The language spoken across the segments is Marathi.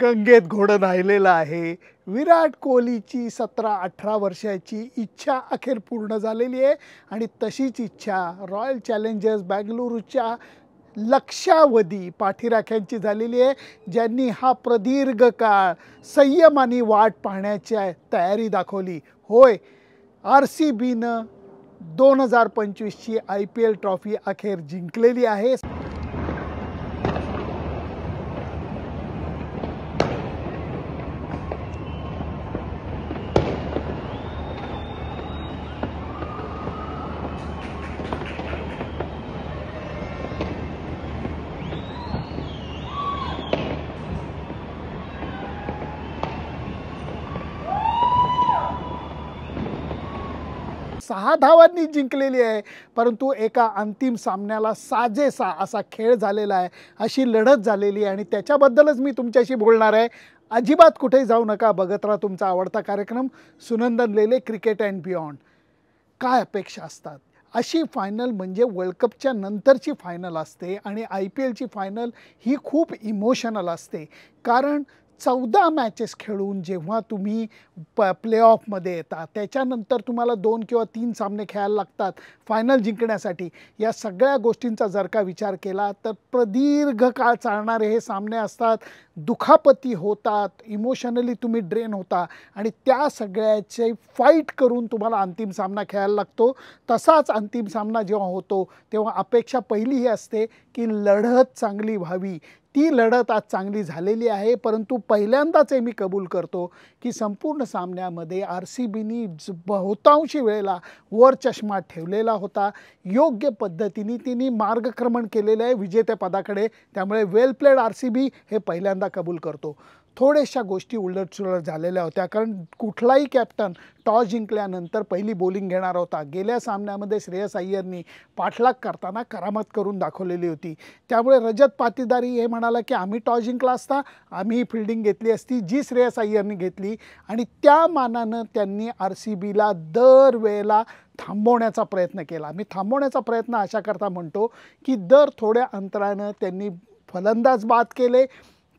गंगेत घोडं राहिलेलं आहे. विराट कोहलीची 17-18 वर्षाची इच्छा अखेर पूर्ण झालेली आहे आणि तशीच इच्छा रॉयल चॅलेंजर्स बेंगळुरूच्या लक्षावधी पाठीराख्यांची झालेली आहे, ज्यांनी हा प्रदीर्घ काळ संयमाने वाट पाहण्याची तयारी दाखवली. होय, RCBनं 2025ची IPL ट्रॉफी अखेर जिंकलेली आहे. सहा धावांनी जिंकलेली आहे, परंतु एका अंतिम सामन्याला साजेसा असा खेळ झालेला आहे, अशी लढत झालेली आहे आणि त्याच्याबद्दलच मी तुमच्याशी बोलणार आहे. अजिबात कुठेही जाऊ नका, बघत राहा तुमचा आवडता कार्यक्रम सुनंदन लेले क्रिकेट अँड बियॉन्ड. काय अपेक्षा असतात? अशी फायनल म्हणजे वर्ल्ड कपच्या नंतरची फायनल असते आणि IPLची फायनल ही खूप इमोशनल असते, कारण 14 मॅचेस खेळून जेव्हा तुम्ही प्लेऑफमध्ये येता, त्याच्यानंतर तुम्हाला 2 किंवा 3 सामने खेळायला लागतात फायनल जिंकण्यासाठी. या सगळ्या गोष्टींचा जर का विचार केला तर प्रदीर्घ काळ चालणारे हे सामने असतात, दुखापती होतात, इमोशनली तुम्ही ड्रेन होता आणि त्या सगळ्याचे फाईट करून तुम्हाला अंतिम सामना खेळायला लागतो. तसाच अंतिम सामना जेव्हा होतो तेव्हा अपेक्षा पहिली ही असते की लढत चांगली व्हावी. ती लढत आज चांगली झालेली आहे, परंतु पहिल्यांदाच मी कबूल करतो की संपूर्ण सामन्यामध्ये RCBनी बहुतांशी वेळेला वर चष्मा ठेवलेला होता. योग्य पद्धतीने तिने मार्गक्रमण केलेलं आहे विजेतेपदाकडे. त्यामुळे वेल प्लेड RCB हे पहिल्यांदा कबूल करतो. थोड्याशा गोष्टी उलटसुलट झालेल्या होत्या, कारण कुठलाही कॅप्टन टॉस जिंकल्यानंतर पहिली बॉलिंग घेणार होता. गेल्या सामन्यामध्ये श्रेयस अय्यरनी पाठलाग करताना करामत करून दाखवलेली होती. त्यामुळे रजत पाटीदारी हे म्हणाला की आम्ही टॉस जिंकला असता, आम्ही फिल्डिंग घेतली असती जी श्रेयस अय्यरनी घेतली, आणि त्या मानानं त्यांनी RCBला दरवेळेला थांबवण्याचा प्रयत्न केला. मी थांबवण्याचा प्रयत्न अशा करता म्हणतो की दर थोड्या अंतरानं त्यांनी फलंदाज बाद केले.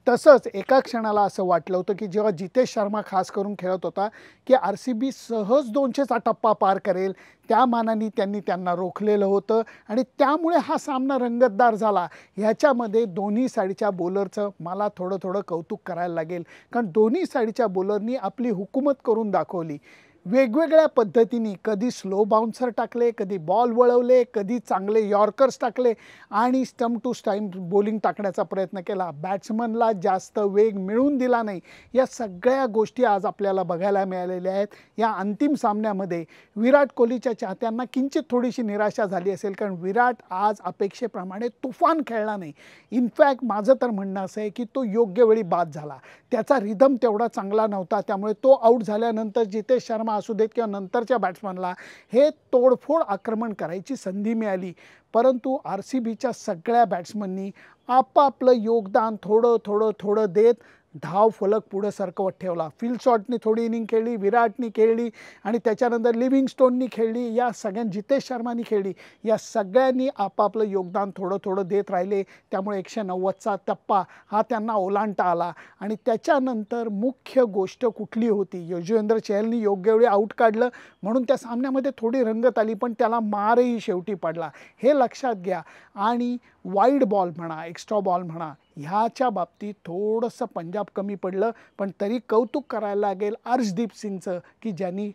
तसंच एका क्षणाला असं वाटलं होतं की जेव्हा जितेश शर्मा खास करून खेळत होता की RCB सहज 200चा टप्पा पार करेल, त्या मानाने त्यांनी त्यांना रोखलेलं होतं आणि त्यामुळे हा सामना रंगतदार झाला. ह्याच्यामध्ये दोन्ही साईडच्या बॉलरचं मला थोडं कौतुक करायला लागेल, कारण दोन्ही साईडच्या बॉलरनी आपली हुकूमत करून दाखवली. वेगवेगळ्या पद्धतीने कधी स्लो बाउन्सर टाकले, कधी बॉल वळवले, कधी चांगले यॉर्कर्स टाकले आणि स्टम्प टू स्टम्प बॉलिंग टाकण्याचा प्रयत्न केला. बॅट्समनला जास्त वेग मिळून दिला नाही. या सगळ्या गोष्टी आज आपल्याला बघायला मिळालेल्या आहेत. या अंतिम सामन्यामध्ये विराट कोहलीच्या चाहत्यांना किंचित थोडीशी निराशा झाली असेल, कारण विराट आज अपेक्षेप्रमाणे तुफान खेळला नाही. इनफॅक्ट माझं तर म्हणणं असं आहे की तो योग्य वेळी बाद झाला. त्याचा रिदम तेवढा चांगला नव्हता, त्यामुळे तो आऊट झाल्यानंतर जितेश शर्मा असू देत किंवा नंतरच्या बॅट्समनला हे तोडफोड आक्रमण करायची संधी मिळाली. परंतु RCBच्या सगळ्या बॅट्समननी आपापलं योगदान थोडं देत धाव फलक पुढे सरकवत ठेवला. फिल शॉटनी थोडी इनिंग खेळली, विराटनी खेळली आणि त्याच्यानंतर लिव्हिंगस्टोननी खेळली, या सगळ्यांनी जितेश शर्मानी खेळली. या सगळ्यांनी आपापलं योगदान थोडं देत राहिले. त्यामुळे 190चा टप्पा हा त्यांना ओलांडता आला. आणि त्याच्यानंतर मुख्य गोष्ट कुठली होती? युजवेंद्र चहलनी योग्य वेळी आऊट काढलं म्हणून त्या सामन्यामध्ये थोडी रंगत आली, पण त्याला मारही शेवटी पडला, हे लक्षात घ्या. आणि वाईड बॉल म्हणा, एक्स्ट्रा बॉल म्हणा, ह्याच्या बाबतीत थोडंसं पंजाब कमी पडलं, पण तरी कौतुक करायला लागेल अर्शदीप सिंगचं की ज्यांनी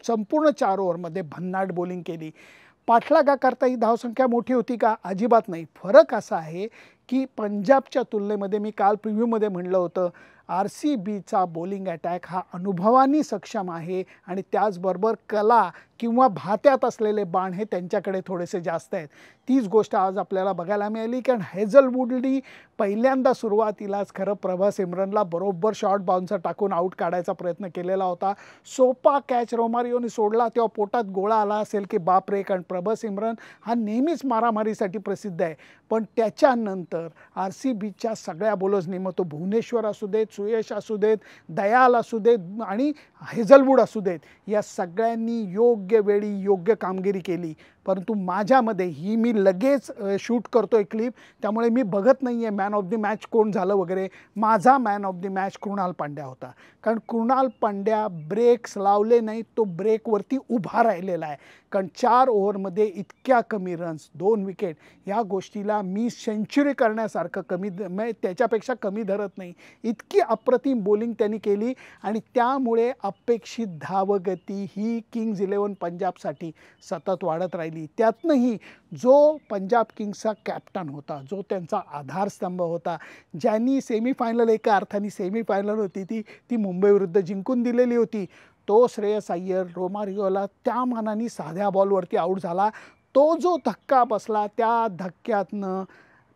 संपूर्ण 4 ओव्हरमध्ये भन्नाट बॉलिंग केली. पाठलागाकरता ही धावसंख्या मोठी होती का? अजिबात नाही. फरक असा आहे की पंजाबच्या तुलनेमध्ये मी काल प्रिव्ह्यूमध्ये म्हणलं होतं RCBचा बॉलिंग अटॅक हा अनुभवाने सक्षम आहे आणि त्याचबरोबर कला किंवा भात्यात असलेले बाण हे त्यांच्याकडे थोडेसे जास्त आहेत. तीच गोष्ट आज आपल्याला बघायला मिळाली, कारण हेझलवूडनी पहिल्यांदा सुरुवातीलाच खरं प्रभासिमरनला बरोबर शॉर्ट बाउन्सर टाकून आऊट काढायचा प्रयत्न केलेला होता. सोपा कॅच रोमारियोने सोडला तेव्हा पोटात गोळा आला असेल की बापरे, कारण प्रभासिमरन हा नेहमीच मारामारीसाठी प्रसिद्ध आहे. पण त्याच्यानंतर RCBच्या सगळ्या बॉलर्सनी, मग तो भुवनेश्वर असू देत, सुयश असू देत, दयाल असू देत आणि हेझलवूड असू देत, या सगळ्यांनी योग्य वेळी योग्य कामगिरी केली. परंतु माझ्यामध्ये ही मी लगेच शूट करतोय क्लिप, त्यामुळे मी बघत नाही आहे मॅन ऑफ द मॅच कोण झालं वगैरे. माझा man of the match Krunal Pandya होता, कारण कृणाल पांड्या ब्रेक्स लावले नाही, तो ब्रेकवरती उभा राहिलेला आहे. कारण 4 ओव्हरमध्ये इतक्या कमी रन्स, 2 विकेट, या गोष्टीला मी सेंचुरी करण्यासारखं कमी त्याच्यापेक्षा कमी धरत नाही. इतकी अप्रतिम बॉलिंग त्यांनी केली आणि त्यामुळे अपेक्षित धावगती ही किंग्ज 11 पंजाबसाठी सतत वाढत राहिली. त्यातनंही जो पंजाब किंग्सचा कॅप्टन होता, जो त्यांचा आधारस्तंभ होता, ज्यांनी सेमीफायनल, एका अर्थाने सेमीफायनल होती ती मुंबईविरुद्ध जिंकून दिलेली होती, तो श्रेयस अय्यर रोमारियोला त्या मानाने साध्या बॉलवरती आऊट झाला. तो जो धक्का बसला, त्या धक्क्यातनं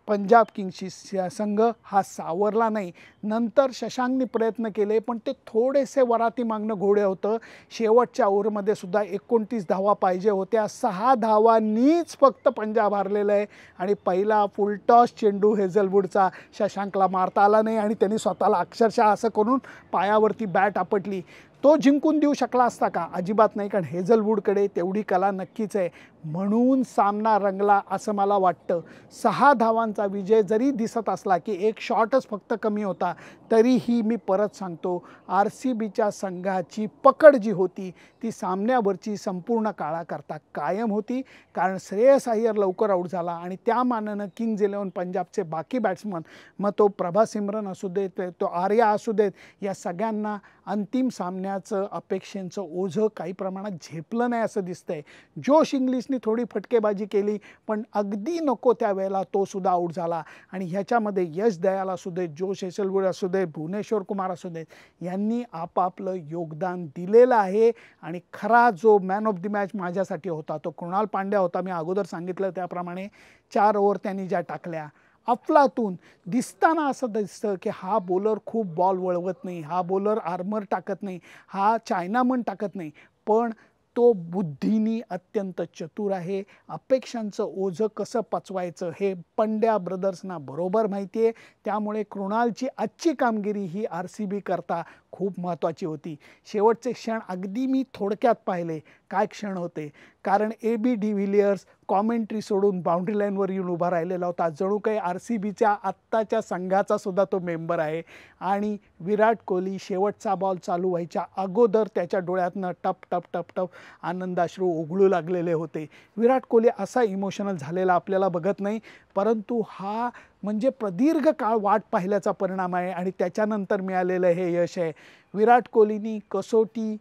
पंजाब किंग्सची संघ हा सावरला नाही. नंतर शशांकने प्रयत्न केले, पण ते थोडेसे वराती मागणं घोडे होतं. शेवटच्या ओव्हरमध्ये सुद्धा 29 धावा पाहिजे होत्या, 6 धावांनीच फक्त पंजाब हारलेलं आहे. आणि पहिला फुलटॉस चेंडू हेझलवूडचा शशांकला मारता आला नाही आणि त्यांनी स्वतःला अक्षरशः असं करून पायावरती बॅट आपटली. तो जिंकून देऊ शकला असता का? अजिबात नाही, कारण हेझलवूडकडे तेवढी कला नक्कीच आहे. म्हणून सामना रंगला असं मला वाटतं. 6 धावांचा विजय जरी दिसत असला की एक शॉटच फक्त कमी होता, तरीही मी परत सांगतो, RCBच्या संघाची पकड जी होती ती सामन्यावरची संपूर्ण काळाकरता कायम होती. कारण श्रेयस अय्यर लवकर आऊट झाला आणि त्या मानानं किंग्ज 11 पंजाबचे बाकी बॅट्समन, मग तो प्रभा सिमरन असू देत, तो आर्या असू देत, या सगळ्यांना अंतिम सामन्याचं अपेक्षेचं ओझं काही प्रमाणात झेपलं नाही असं दिसतंय. जोश इंग्लिशने थोडी फटकेबाजी केली, पण अगदी नको त्यावेळेला तो सुद्धा आऊट झाला. आणि ह्याच्यामध्ये यश दयाल असू देत, जोश हेझलवूड असू देत, भुवनेश्वर कुमार असू देत, यांनी आपापलं योगदान दिलेलं आहे. आणि खरा जो मॅन ऑफ द मॅच माझ्यासाठी होता तो कृणाल पांड्या होता. मी अगोदर सांगितलं त्याप्रमाणे 4 ओव्हर त्यांनी ज्या टाकल्या, अफलातून दिसताना असं दिसतं की हा बॉलर खूप बॉल वळवत नाही, हा बॉलर आर्मर टाकत नाही, हा चायनामन टाकत नाही, पण तो बुद्धीनी अत्यंत चतुर आहे. अपेक्षांचं ओझं कसं पचवायचं हे पंड्या ब्रदर्सना बरोबर माहिती आहे. त्यामुळे कृणालची आजची कामगिरी ही RCB करता खूप महत्त्वाची होती. शेवटचे क्षण अगदी मी थोडक्यात पाहिले. काय क्षण होते, कारण AB डिव्हिलियर्स कॉमेंट्री सोडून बाउंड्री लाईनवर येऊन उभा राहिलेला होता, जणू काही RCBच्या आत्ताच्या संघाचा सुद्धा तो मेंबर आहे. आणि विराट कोहली शेवटचा बॉल चालू व्हायच्या अगोदर त्याच्या डोळ्यातनं टप टप टप टप आनंदाश्रू ओघळू लागलेले होते. विराट कोहली असा इमोशनल झालेला आपल्याला बघत नाही, परंतु हा म्हणजे प्रदीर्घ काळ वाट पाहिल्याचा परिणाम आहे आणि त्याच्यानंतर मिळालेलं हे यश आहे. विराट कोहलीनी कसोटी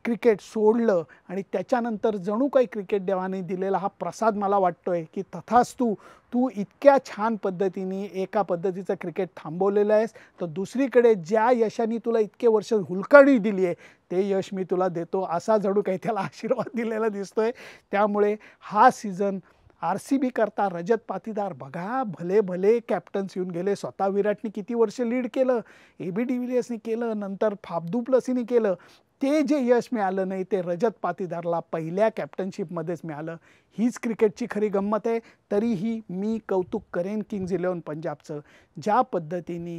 क्रिकेट सोडलं आणि त्याच्यानंतर जणू काही क्रिकेट देवाने दिलेला हा प्रसाद मला वाटतोय की तथास्तु, तू इतक्या छान पद्धतीने एका पद्धतीचं क्रिकेट थांबवलेलं आहेस, तर दुसरीकडे ज्या यशाने तुला इतके वर्ष हुलकावणी दिली आहे ते यश मी तुला देतो, असा जणू काही त्याला आशीर्वाद दिलेला दिसतोय. त्यामुळे हा सीझन RCB करता रजत पाटीदार. बघा, भले भले कॅप्टन्स येऊन गेले, स्वतः विराटने किती वर्ष लीड केलं, AB डिव्हिलियर्सने केलं, नंतर फाफ डू प्लेसीने केलं, ते जे यश मिळालं नाही ते रजत पाटीदारला पहिल्या कॅप्टनशिपमध्येच मिळालं. हीच क्रिकेटची खरी गंमत आहे. तरीही मी कौतुक करेन किंग्ज 11 पंजाबचं, ज्या पद्धतीने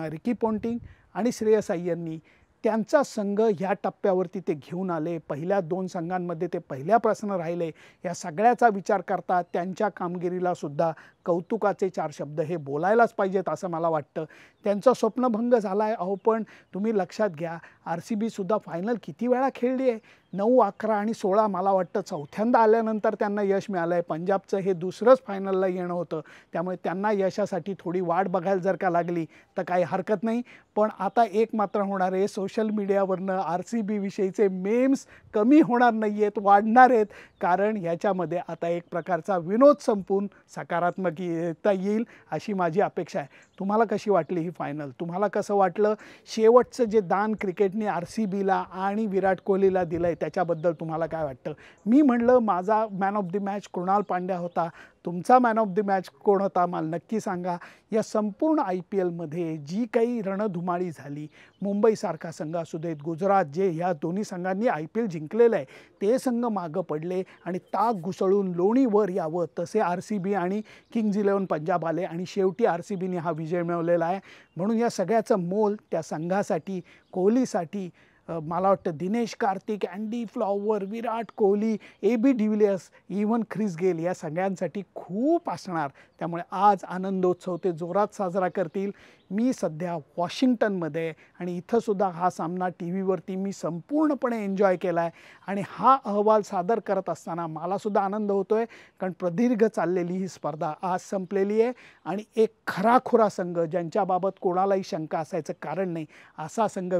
रिकी पॉन्टिंग आणि श्रेयस अय्यरनी त्यांचा संघ ह्या टप्प्यावरती ते घेऊन आले. पहिल्या 2 संघांमध्ये ते पहिल्यापासून राहिले. या सगळ्याचा विचार करता त्यांच्या कामगिरीला सुद्धा कौतुकाचे 4 शब्द हे बोलायलाच पाहिजेत असं मला वाटतं. त्यांचा स्वप्नभंग झाला आहे. अहो, पण तुम्ही लक्षात घ्या, RCB सुद्धा फायनल किती वेळा खेळली आहे, 9, 11 आणि 16. मला वाटतं 4थ्यांदा आल्यानंतर त्यांना यश मिळालं आहे. पंजाबचं हे दुसरंच फायनलला येणं होतं, त्यामुळे त्यांना यशासाठी थोडी वाट बघायला जर का लागली तर काही हरकत नाही. पण आता एक मात्र होणार आहे, सोशल मीडियावरनं RCB विषयीचे मेम्स कमी होणार नाही आहेत, वाढणार आहेत. कारण ह्याच्यामध्ये आता एक प्रकारचा विनोद संपून सकारात्मक येता येईल अशी माझी अपेक्षा आहे. तुम्हाला कशी वाटली ही फायनल? तुम्हाला कसं वाटलं? शेवटचं जे दान क्रिकेटने RCBला आणि विराट कोहलीला दिलं आहे त्याच्याबद्दल तुम्हाला काय वाटतं? मी म्हणलं माझा man of the match Krunal Pandya होता. तुमचा मॅन ऑफ द मॅच कोण होता मला नक्की सांगा. या संपूर्ण IPLमध्ये जी काही रणधुमाळी झाली, मुंबईसारखा संघ असू देत, गुजरात, जे ह्या दोन्ही संघांनी IPL जिंकलेलं आहे, ते संघ मागं पडले आणि ताक घुसळून लोणी वर यावं तसे RCB आणि किंग्ज 11 पंजाब आले आणि शेवटी RCBने हा विजय मिळवलेला आहे. म्हणून या सगळ्याचं मोल त्या संघासाठी, कोहलीसाठी मला वाटतं Dinesh Karthik, Andy Flower, Virat Kohli, AB de Villiers, even Chris Gayle या सगळ्यांसाठी खूप असणार. त्यामुळे आज आनंदोत्सव ते जोरात साजरा करतील. मी सध्या वॉशिंग्टनमध्ये आणि इथंसुद्धा हा सामना टी व्हीवरती मी संपूर्णपणे एन्जॉय केला आहे. आणि हा अहवाल सादर करत असताना मलासुद्धा आनंद होतो आहे, कारण प्रदीर्घ चाललेली ही स्पर्धा आज संपलेली आहे आणि एक खराखुरा संघ, ज्यांच्याबाबत कोणालाही शंका असायचं कारण नाही, असा संघ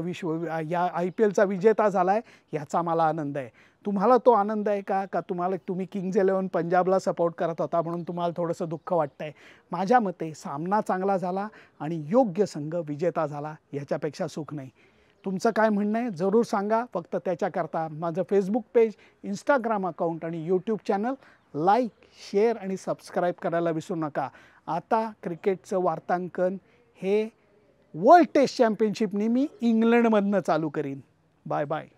या IPLचा विजेता झाला आहे. याचा मला आनंद आहे. तुम्हाला तो आनंद आहे का तुम्ही किंग्ज 11 पंजाबला सपोर्ट करत होता म्हणून तुम्हाला थोडंसं दुःख वाटतं आहे? माझ्या मते सामना चांगला झाला आणि योग्य संघ विजेता झाला, याच्यापेक्षा सुख नाही. तुमचं काय म्हणणं आहे जरूर सांगा. फक्त त्याच्याकरता माझं फेसबुक पेज, इंस्टाग्राम अकाउंट आणि यूट्यूब चॅनल लाईक, शेअर आणि सबस्क्राईब करायला विसरू नका. आता क्रिकेटचं वार्तांकन हे वर्ल्ड टेस्ट चॅम्पियनशिपनी मी इंग्लंडमधनं चालू करीन. Bye bye.